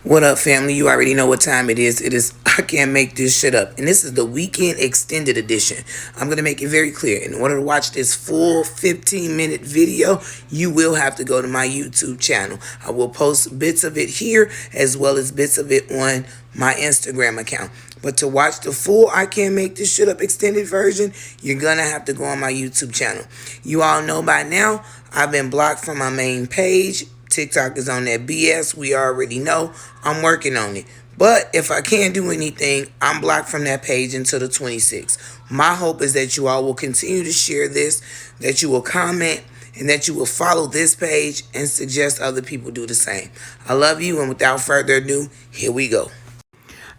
What up, family? You already know what time it is. It is I Can't Make This Shit Up. And this is the weekend extended edition. I'm going to make it very clear. In order to watch this full 15-minute video, you will have to go to my YouTube channel. I will post bits of it here as well as bits of it on my Instagram account. But to watch the full I Can't Make This Shit Up extended version, you're going to have to go on my YouTube channel. You all know by now, I've been blocked from my main page. TikTok is on that BS. We already know. I'm working on it. But if I can't do anything, I'm blocked from that page until the 26th. My hope is that you all will continue to share this, that you will comment, and that you will follow this page and suggest other people do the same. I love you, and without further ado, here we go.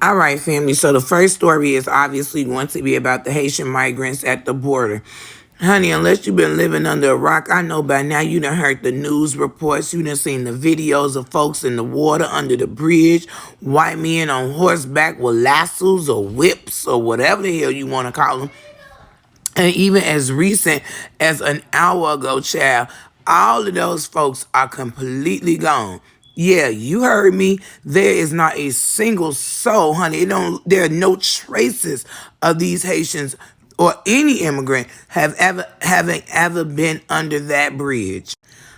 All right, family. So the first story is obviously going to be about the Haitian migrants at the border. Honey, unless you've been living under a rock, I know by now you done heard the news reports. You done seen the videos of folks in the water under the bridge, white men on horseback with lassos or whips or whatever the hell you want to call them. And even as recent as an hour ago, child, all of those folks are completely gone. Yeah, you heard me. There is not a single soul, honey. There are no traces of these Haitians or any immigrant having ever been under that bridge.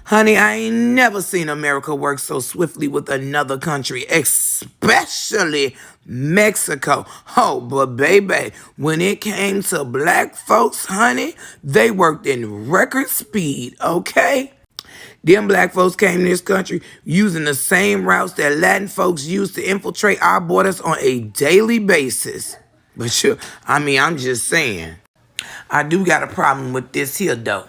Honey, I ain't never seen America work so swiftly with another country, especially Mexico. Oh, but baby, when it came to black folks, honey, they worked in record speed, okay? Them black folks came to this country using the same routes that Latin folks used to infiltrate our borders on a daily basis. But I'm just saying. I do got a problem with this here, though.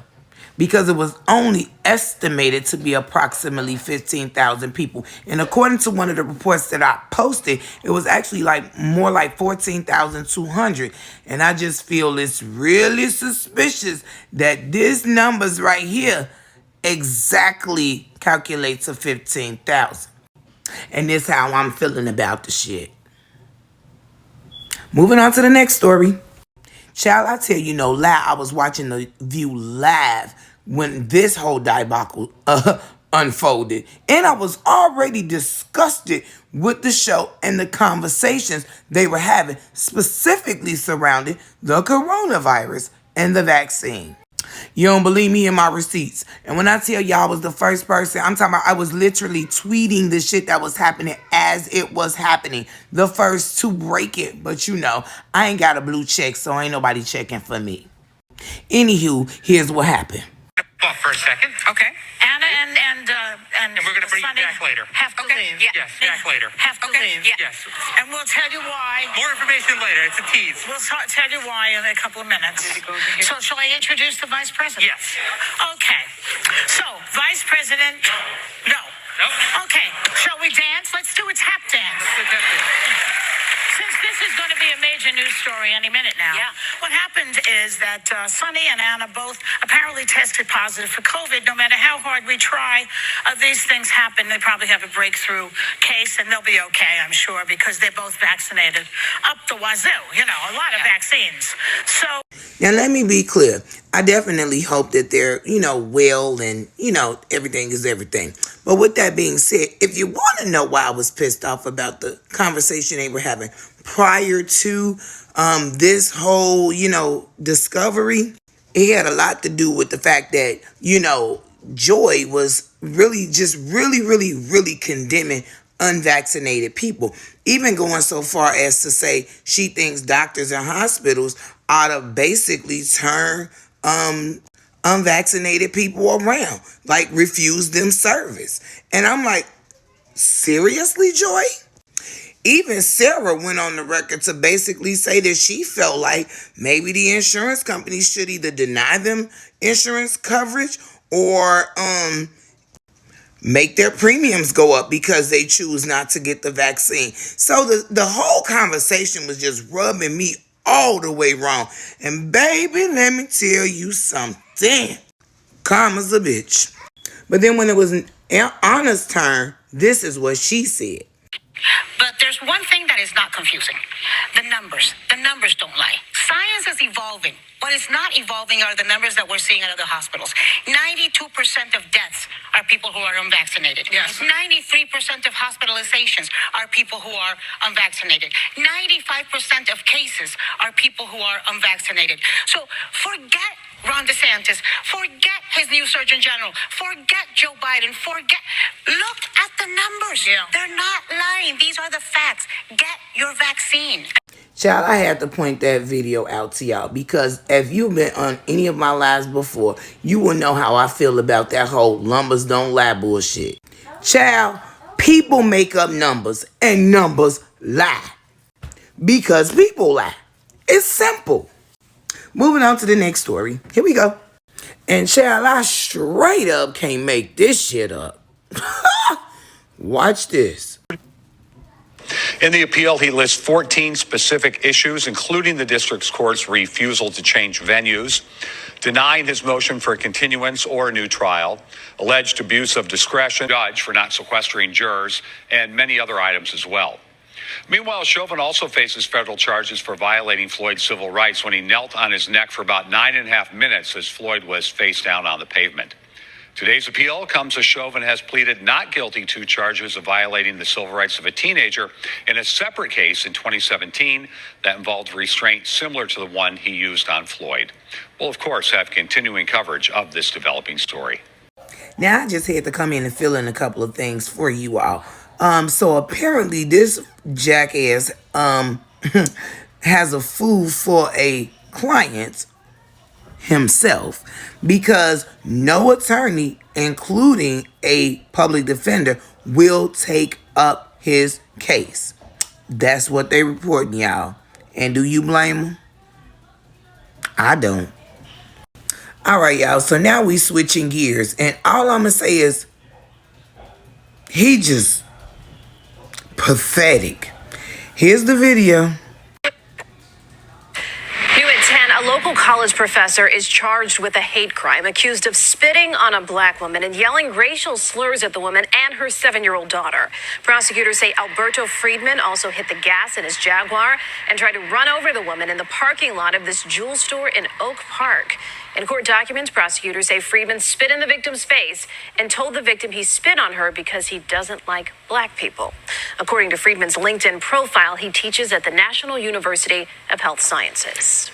Because it was only estimated to be approximately 15,000 people. And according to one of the reports that I posted, it was actually more like 14,200. And I just feel it's really suspicious that this numbers right here exactly calculates to 15,000. And this is how I'm feeling about the shit. Moving on to the next story. Child, I tell you no lie, I was watching The View live when this whole debacle unfolded. And I was already disgusted with the show and the conversations they were having, specifically surrounding the coronavirus and the vaccine. You don't believe me in my receipts. And when I tell y'all I was the first person, I'm talking about I was literally tweeting the shit that was happening as it was happening. The first to break it. But I ain't got a blue check, so ain't nobody checking for me. Anywho, here's what happened. Off for a second. Okay. Anna and we're going to bring you Sonny back later. have to leave. Yeah. Yes, back later. Have to leave. Yeah. Yes. And we'll tell you why. More information later. It's a tease. We'll tell you why in a couple of minutes. So shall I introduce the vice president? Yes. Okay. So, vice president, no. Okay. Shall we dance? Let's do a tap dance. Since this is going to be a major news story any minute now, what happened is that Sonny and Anna both apparently tested positive for COVID. No matter how hard we try, these things happen. They probably have a breakthrough case, and they'll be okay, I'm sure, because they're both vaccinated up the wazoo. A lot of vaccines. So now let me be clear. I definitely hope that they're, well and, everything is everything. But with that being said, if you want to know why I was pissed off about the conversation they were having prior to this whole, discovery, it had a lot to do with the fact that, Joy was really condemning unvaccinated people, even going so far as to say she thinks doctors and hospitals ought to basically turn unvaccinated people around, like refuse them service. And I'm like, seriously, Joy? Even Sarah went on the record to basically say that she felt like maybe the insurance companies should either deny them insurance coverage or make their premiums go up because they choose not to get the vaccine. So the whole conversation was just rubbing me all the way wrong. And baby, let me tell you something. Karma's a bitch. But then when it was Anna's turn, this is what she said. But there's There's one thing that is not confusing. The numbers. The numbers don't lie. Science is evolving. What is not evolving are the numbers that we're seeing at other hospitals. 92% of deaths are people who are unvaccinated. Yes. 93% of hospitalizations are people who are unvaccinated. 95% of cases are people who are unvaccinated. So forget Ron DeSantis, forget his new Surgeon General, forget Joe Biden, look at the numbers. Yeah. They're not lying. These are the facts. Get your vaccine. Child, I had to point that video out to y'all because if you've been on any of my lives before, you will know how I feel about that whole numbers don't lie bullshit. Child, people make up numbers and numbers lie because people lie. It's simple. Moving on to the next story. Here we go. And child, I straight up can't make this shit up. Watch this. In the appeal, he lists 14 specific issues, including the district's court's refusal to change venues, denying his motion for a continuance or a new trial, alleged abuse of discretion, judge for not sequestering jurors, and many other items as well. Meanwhile, Chauvin also faces federal charges for violating Floyd's civil rights when he knelt on his neck for about 9.5 minutes as Floyd was face down on the pavement. Today's appeal comes as Chauvin has pleaded not guilty to charges of violating the civil rights of a teenager in a separate case in 2017 that involved restraint similar to the one he used on Floyd. We'll, of course, have continuing coverage of this developing story. Now, I just had to come in and fill in a couple of things for you all. So apparently this jackass has a fool for a client himself because no attorney, including a public defender, will take up his case. That's what they report, y'all. And do you blame him? I don't. All right, y'all. So now we switching gears. And all I'm going to say is he just pathetic. Here's the video. A local college professor is charged with a hate crime, accused of spitting on a black woman and yelling racial slurs at the woman and her 7-year-old daughter. Prosecutors say Alberto Friedman also hit the gas in his Jaguar and tried to run over the woman in the parking lot of this jewel store in Oak Park. In court documents, prosecutors say Friedman spit in the victim's face and told the victim he spit on her because he doesn't like black people. According to Friedman's LinkedIn profile, he teaches at the National University of Health Sciences.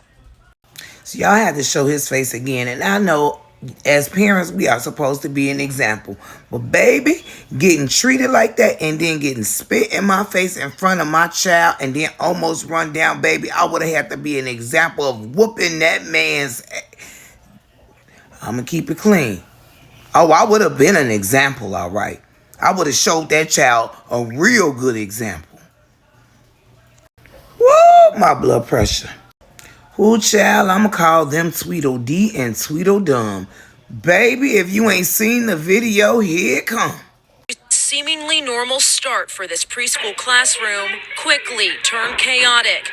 So y'all had to show his face again. And I know as parents, we are supposed to be an example. But baby, getting treated like that and then getting spit in my face in front of my child and then almost run down, baby, I would have had to be an example of whooping that man's. I'm going to keep it clean. Oh, I would have been an example, all right. I would have showed that child a real good example. Woo, my blood pressure. Who, child, I'm going to call them Tweedledee and Tweedledum. Baby, if you ain't seen the video, here it come. Seemingly normal start for this preschool classroom quickly turned chaotic.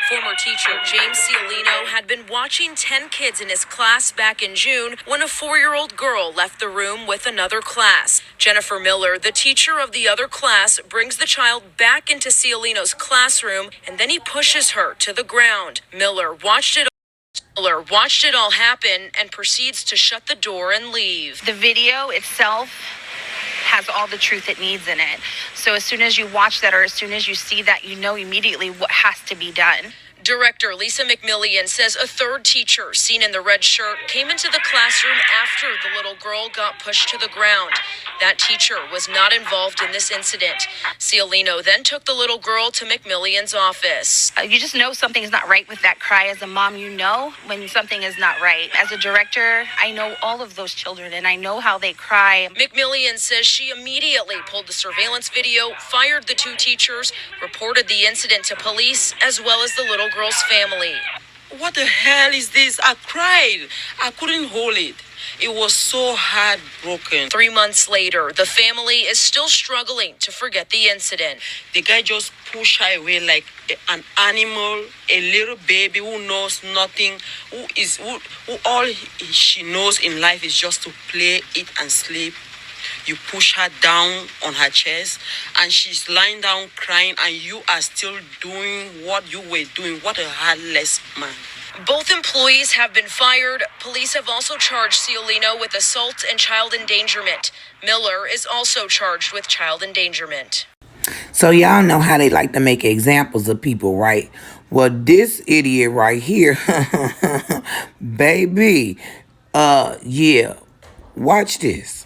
Former teacher James Cialino had been watching 10 kids in his class back in June when a 4-year-old girl left the room with another class. Jennifer Miller, the teacher of the other class, brings the child back into Cialino's classroom and then he pushes her to the ground. Miller watched it all happen and proceeds to shut the door and leave. The video itself has all the truth it needs in it. So as soon as you watch that or as soon as you see that, you know immediately what has to be done. Director Lisa McMillian says a third teacher, seen in the red shirt, came into the classroom after the little girl got pushed to the ground. That teacher was not involved in this incident. Cialino then took the little girl to McMillian's office. You just know something is not right with that cry. As a mom, you know when something is not right. As a director, I know all of those children and I know how they cry. McMillian says she immediately pulled the surveillance video, fired the two teachers, reported the incident to police, as well as the little girl's family. What the hell is this? I cried. I couldn't hold it. It was so heartbroken. 3 months later, the family is still struggling to forget the incident. The guy just pushed her away like an animal, a little baby who knows nothing, who all she knows in life is just to play, eat, and sleep. You push her down on her chest, and she's lying down crying, and you are still doing what you were doing. What a heartless man. Both employees have been fired. Police have also charged Ciolino with assault and child endangerment. Miller is also charged with child endangerment. So y'all know how they like to make examples of people, right? Well, this idiot right here, baby, yeah, watch this.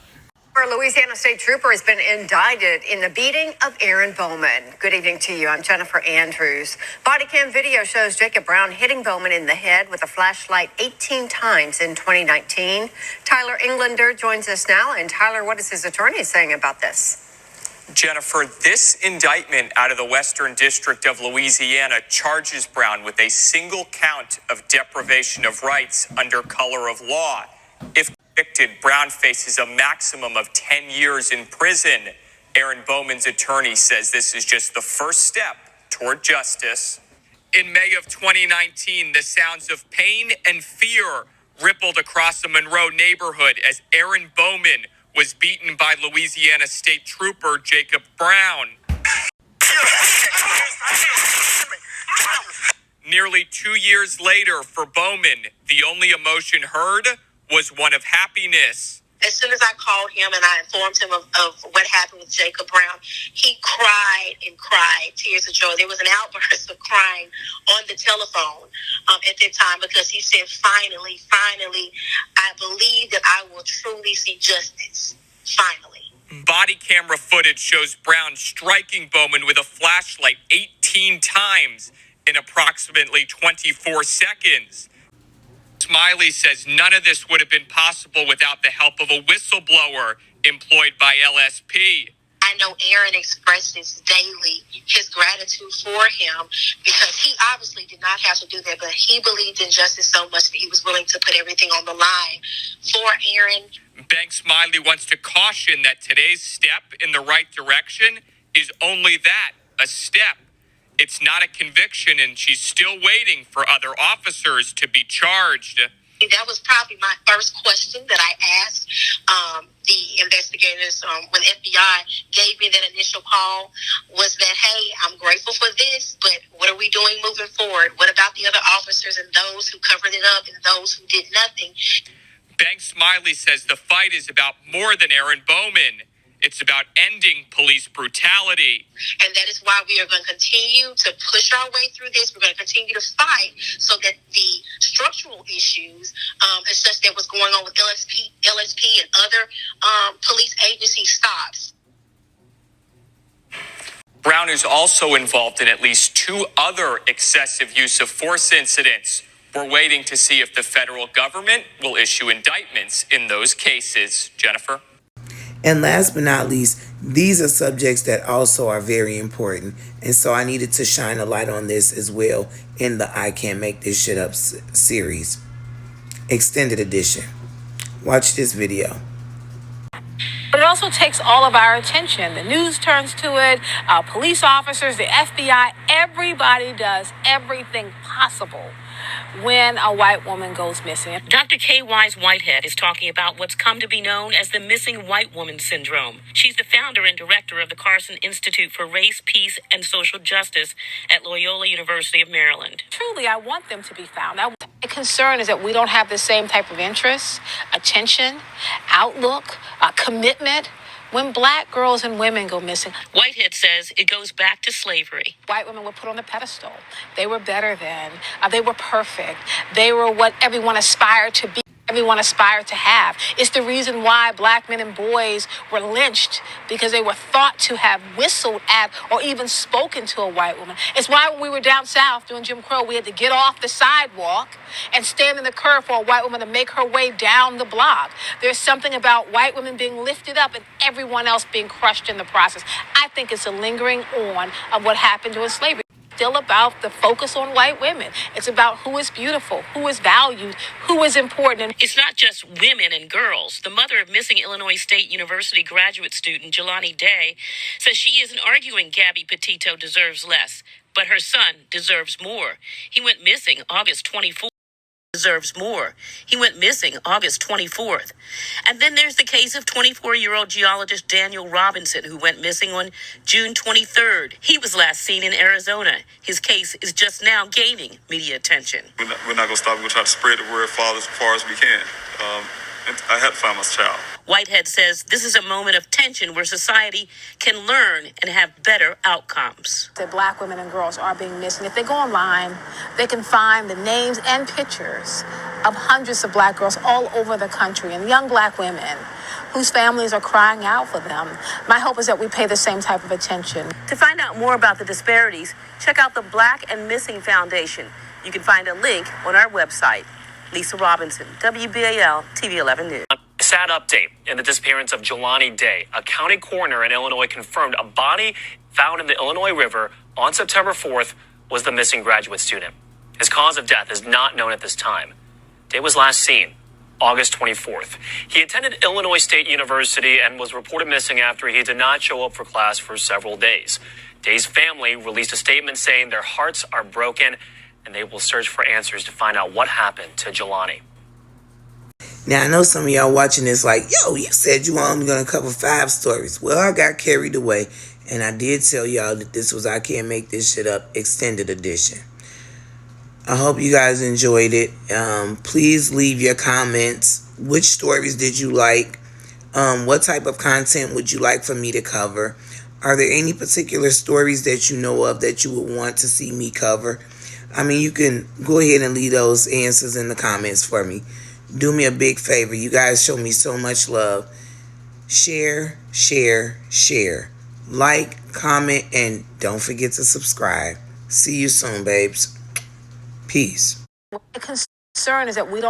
A Louisiana state trooper has been indicted in the beating of Aaron Bowman. Good evening to you. I'm Jennifer Andrews. Body cam video shows Jacob Brown hitting Bowman in the head with a flashlight 18 times in 2019. Tyler Englander joins us now. And Tyler, what is his attorney saying about this? Jennifer, this indictment out of the Western District of Louisiana charges Brown with a single count of deprivation of rights under color of law. If convicted, Brown faces a maximum of 10 years in prison. Aaron Bowman's attorney says this is just the first step toward justice. In May of 2019, the sounds of pain and fear rippled across a Monroe neighborhood as Aaron Bowman was beaten by Louisiana State Trooper Jacob Brown. Nearly 2 years later for Bowman, the only emotion heard was one of happiness. As soon as I called him and I informed him of what happened with Jacob Brown, he cried and cried, tears of joy. There was an outburst of crying on the telephone at that time because he said, finally, I believe that I will truly see justice. Finally. Body camera footage shows Brown striking Bowman with a flashlight 18 times in approximately 24 seconds. Smiley says none of this would have been possible without the help of a whistleblower employed by LSP. I know Aaron expresses daily his gratitude for him because he obviously did not have to do that, but he believed in justice so much that he was willing to put everything on the line for Aaron. Bank Smiley wants to caution that today's step in the right direction is only that, a step. It's not a conviction, and she's still waiting for other officers to be charged. That was probably my first question that I asked the investigators when FBI gave me that initial call was that, hey, I'm grateful for this, but what are we doing moving forward? What about the other officers and those who covered it up and those who did nothing? Bank Smiley says the fight is about more than Aaron Bowman. It's about ending police brutality. And that is why we are going to continue to push our way through this. We're going to continue to fight so that the structural issues, such that what's going on with LSP and other police agencies stops. Brown is also involved in at least 2 other excessive use of force incidents. We're waiting to see if the federal government will issue indictments in those cases. Jennifer? And last but not least, these are subjects that also are very important. And so I needed to shine a light on this as well in the I Can't Make This Shit Up series. Extended edition. Watch this video. But it also takes all of our attention. The news turns to it, police officers, the FBI, everybody does everything possible when a white woman goes missing. Dr. Kay Wise Whitehead is talking about what's come to be known as the missing white woman syndrome. She's the founder and director of the Carson Institute for Race, Peace, and Social Justice at Loyola University of Maryland. Truly, I want them to be found. My concern is that we don't have the same type of interest, attention, outlook, commitment when black girls and women go missing. Whitehead says it goes back to slavery. White women were put on the pedestal. They were better than. They were perfect. They were what everyone aspired to be. Everyone aspired to have. It's the reason why black men and boys were lynched, because they were thought to have whistled at or even spoken to a white woman. It's why when we were down south doing Jim Crow, we had to get off the sidewalk and stand in the curb for a white woman to make her way down the block. There's something about white women being lifted up and everyone else being crushed in the process. I think it's a lingering on of what happened during slavery. Still about the focus on white women. It's about who is beautiful, who is valued, who is important. And it's not just women and girls. The mother of missing Illinois State University graduate student Jelani Day says she isn't arguing Gabby Petito deserves less, but her son deserves more. He went missing August 24th. deserves more. He went missing August 24th. And then there's the case of 24-year-old geologist Daniel Robinson, who went missing on June 23rd. He was last seen in Arizona. His case is just now gaining media attention. We're not going to stop. We're going to try to spread the word as far as we can. And I had to find my child. Whitehead says this is a moment of tension where society can learn and have better outcomes. That black women and girls are being missed. And if they go online, they can find the names and pictures of hundreds of black girls all over the country and young black women whose families are crying out for them. My hope is that we pay the same type of attention. To find out more about the disparities, check out the Black and Missing Foundation. You can find a link on our website. Lisa Robinson, WBAL TV 11 News. Sad update in the disappearance of Jelani Day. A county coroner in Illinois confirmed a body found in the Illinois River on September 4th was the missing graduate student. His cause of death is not known at this time. Day was last seen August 24th. He attended Illinois State University and was reported missing after he did not show up for class for several days. Day's family released a statement saying their hearts are broken and they will search for answers to find out what happened to Jelani. Now, I know some of y'all watching this like, yo, you said you were only going to cover 5 stories. Well, I got carried away, and I did tell y'all that this was I Can't Make This Shit Up extended edition. I hope you guys enjoyed it. Please leave your comments. Which stories did you like? What type of content would you like for me to cover? Are there any particular stories that you know of that you would want to see me cover? I mean, you can go ahead and leave those answers in the comments for me. Do me a big favor. You guys show me so much love. Share, share, share. Like, comment, and don't forget to subscribe. See you soon, babes. Peace. The concern is that we don't